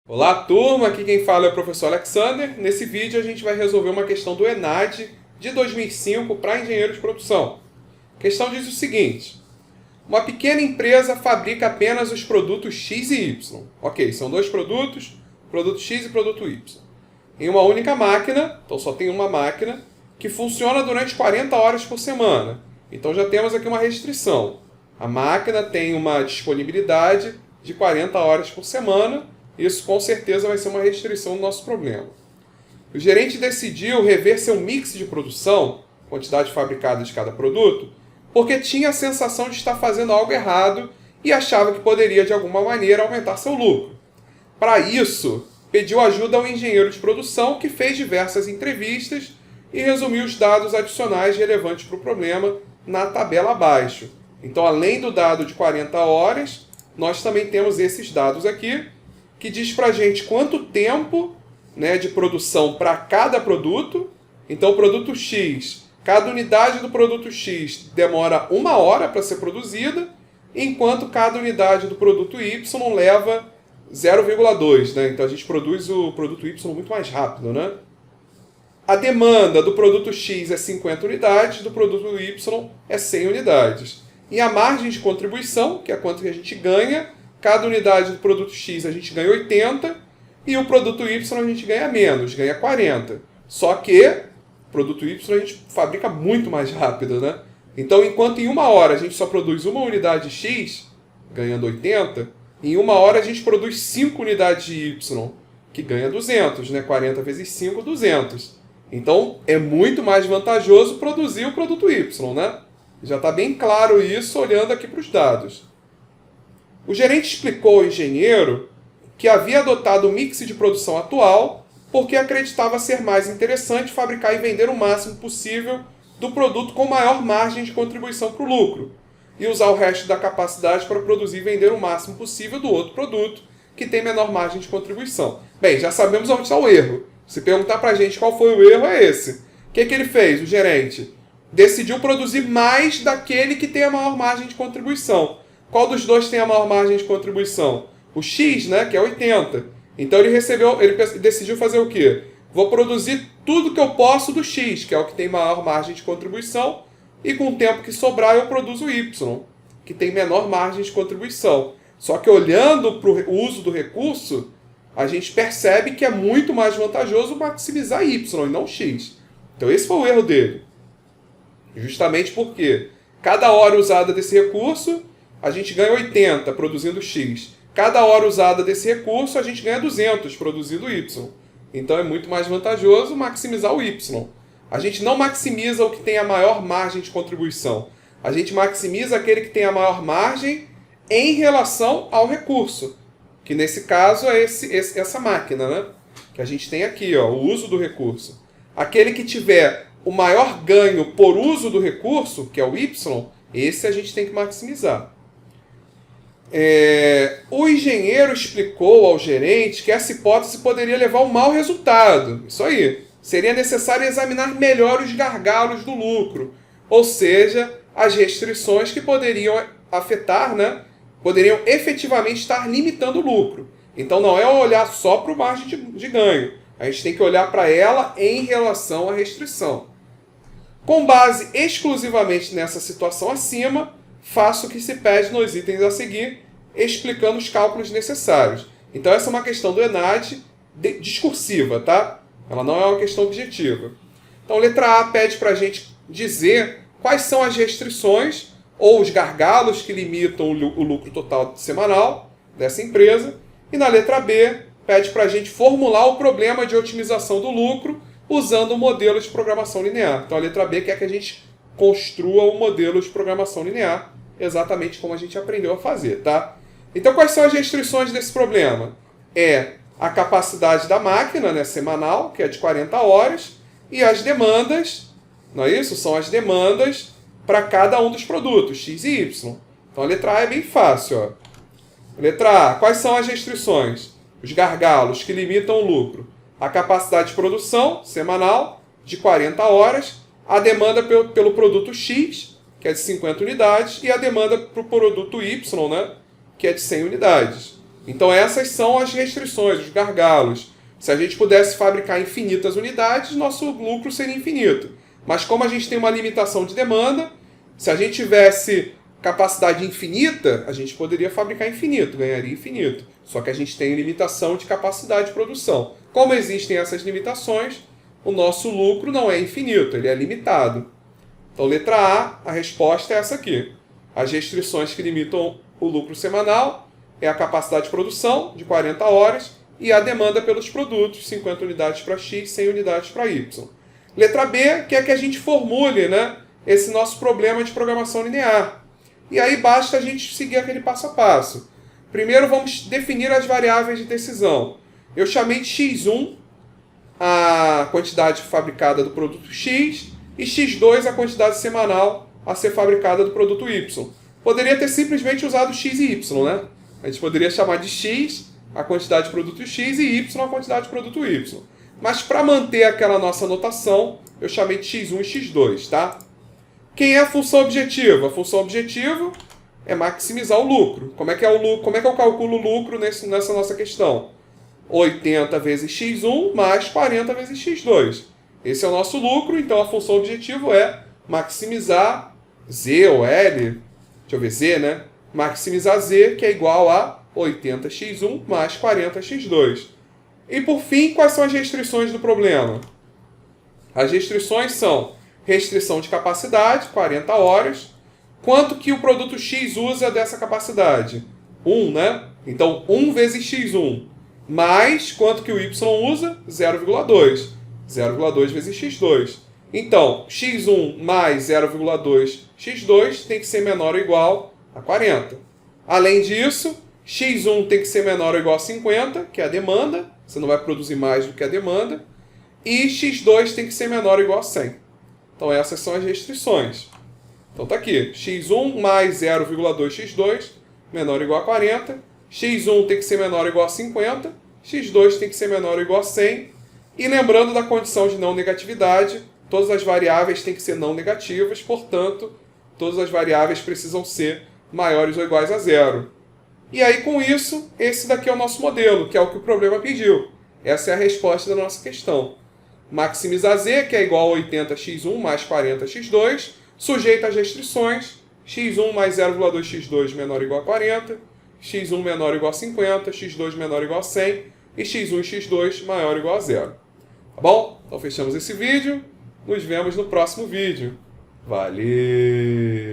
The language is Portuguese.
Olá, turma! Aqui quem fala é o professor Alexander. Nesse vídeo a gente vai resolver uma questão do ENAD de 2005 para engenheiro de produção. A questão diz o seguinte: uma pequena empresa fabrica apenas os produtos X e Y. Ok, são dois produtos, produto X e produto Y. Em uma única máquina, então só tem uma máquina, que funciona durante 40 horas por semana. Então já temos aqui uma restrição. A máquina tem uma disponibilidade de 40 horas por semana. Isso com certeza vai ser uma restrição do nosso problema. O gerente decidiu rever seu mix de produção, quantidade fabricada de cada produto, porque tinha a sensação de estar fazendo algo errado e achava que poderia de alguma maneira aumentar seu lucro. Para isso, pediu ajuda ao engenheiro de produção, que fez diversas entrevistas e resumiu os dados adicionais relevantes para o problema na tabela abaixo. Então, além do dado de 40 horas, nós também temos esses dados aqui, que diz para a gente quanto tempo, de produção para cada produto. Então, o produto X, cada unidade do produto X demora 1 hora para ser produzida, enquanto cada unidade do produto Y leva 0,2. Então, a gente produz o produto Y muito mais rápido. A demanda do produto X é 50 unidades, do produto Y é 100 unidades. E a margem de contribuição, que é quanto que a gente ganha, cada unidade do produto X a gente ganha 80 e o produto Y a gente ganha menos, ganha 40. Só que o produto Y a gente fabrica muito mais rápido, Então, enquanto em 1 hora a gente só produz uma unidade X, ganhando 80, em 1 hora a gente produz 5 unidades de Y, que ganha 200, 40 vezes 5, 200. Então, é muito mais vantajoso produzir o produto Y, Já está bem claro isso olhando aqui para os dados. O gerente explicou ao engenheiro que havia adotado o mix de produção atual porque acreditava ser mais interessante fabricar e vender o máximo possível do produto com maior margem de contribuição para o lucro e usar o resto da capacidade para produzir e vender o máximo possível do outro produto que tem menor margem de contribuição. Bem, já sabemos onde está o erro. Se perguntar para a gente qual foi o erro, é esse. O que ele fez, o gerente? Decidiu produzir mais daquele que tem a maior margem de contribuição. Qual dos dois tem a maior margem de contribuição? O X, que é 80. Então ele decidiu fazer o quê? Vou produzir tudo que eu posso do X, que é o que tem maior margem de contribuição, e com o tempo que sobrar eu produzo o Y, que tem menor margem de contribuição. Só que olhando para o uso do recurso, a gente percebe que é muito mais vantajoso maximizar Y e não X. Então esse foi o erro dele. Justamente porque cada hora usada desse recurso, a gente ganha 80 produzindo X. Cada hora usada desse recurso, a gente ganha 200 produzindo Y. Então é muito mais vantajoso maximizar o Y. A gente não maximiza o que tem a maior margem de contribuição. A gente maximiza aquele que tem a maior margem em relação ao recurso. Que nesse caso é essa máquina, que a gente tem aqui, o uso do recurso. Aquele que tiver o maior ganho por uso do recurso, que é o Y, esse a gente tem que maximizar. O engenheiro explicou ao gerente que essa hipótese poderia levar a um mau resultado. Isso aí. Seria necessário examinar melhor os gargalos do lucro, ou seja, as restrições que poderiam afetar, poderiam efetivamente estar limitando o lucro. Então não é olhar só para o margem de ganho. A gente tem que olhar para ela em relação à restrição. Com base exclusivamente nessa situação acima, faço o que se pede nos itens a seguir, explicando os cálculos necessários. Então essa é uma questão do ENAD discursiva, tá? Ela não é uma questão objetiva. Então letra A pede para a gente dizer quais são as restrições ou os gargalos que limitam o lucro total semanal dessa empresa. E na letra B pede para a gente formular o problema de otimização do lucro usando o modelo de programação linear. Então a letra B quer que a gente construa um modelo de programação linear, exatamente como a gente aprendeu a fazer, tá? Então quais são as restrições desse problema? É a capacidade da máquina, semanal, que é de 40 horas, e as demandas, não é isso? São as demandas para cada um dos produtos, X e Y. Então a letra A é bem fácil. Letra A, quais são as restrições? Os gargalos que limitam o lucro. A capacidade de produção semanal de 40 horas, a demanda pelo produto X, que é de 50 unidades, e a demanda para o produto Y, que é de 100 unidades. Então essas são as restrições, os gargalos. Se a gente pudesse fabricar infinitas unidades, nosso lucro seria infinito. Mas como a gente tem uma limitação de demanda, se a gente tivesse capacidade infinita, a gente poderia fabricar infinito, ganharia infinito. Só que a gente tem limitação de capacidade de produção. Como existem essas limitações, o nosso lucro não é infinito, ele é limitado. Então, letra A, a resposta é essa aqui. As restrições que limitam o lucro semanal é a capacidade de produção, de 40 horas, e a demanda pelos produtos, 50 unidades para X, 100 unidades para Y. Letra B, que é que a gente formule, né, esse nosso problema de programação linear. E aí basta a gente seguir aquele passo a passo. Primeiro vamos definir as variáveis de decisão. Eu chamei de X1 a quantidade fabricada do produto X e X2 a quantidade semanal a ser fabricada do produto Y. Poderia ter simplesmente usado X e Y, né? A gente poderia chamar de X a quantidade de produto X e Y a quantidade de produto Y. Mas para manter aquela nossa notação, eu chamei de X1 e X2, tá? Quem é a função objetiva? A função objetiva é maximizar o lucro. Como é que eu calculo o lucro nessa nossa questão? 80 vezes x1 mais 40 vezes x2. Esse é o nosso lucro, então a função objetivo é maximizar z ou L, deixa eu ver, z, né? Maximizar z, que é igual a 80x1 mais 40x2. E por fim, quais são as restrições do problema? As restrições são restrição de capacidade, 40 horas. Quanto que o produto X usa dessa capacidade? 1, né? Então, 1 vezes x1 mais quanto que o Y usa? 0,2. 0,2 vezes x2. Então, x1 mais 0,2 x2 tem que ser menor ou igual a 40. Além disso, x1 tem que ser menor ou igual a 50, que é a demanda. Você não vai produzir mais do que a demanda. E x2 tem que ser menor ou igual a 100. Então, essas são as restrições. Então, está aqui. x1 mais 0,2 x2 menor ou igual a 40. x1 tem que ser menor ou igual a 50. x2 tem que ser menor ou igual a 100. E lembrando da condição de não negatividade, todas as variáveis têm que ser não negativas, portanto, todas as variáveis precisam ser maiores ou iguais a zero. E aí, com isso, esse daqui é o nosso modelo, que é o que o problema pediu. Essa é a resposta da nossa questão. Maximizar z, que é igual a 80x1 mais 40x2, sujeito às restrições, x1 mais 0,2 x2 menor ou igual a 40, x1 menor ou igual a 50, x2 menor ou igual a 100, e x1 e x2 maior ou igual a zero. Tá bom? Então fechamos esse vídeo, nos vemos no próximo vídeo. Valeu!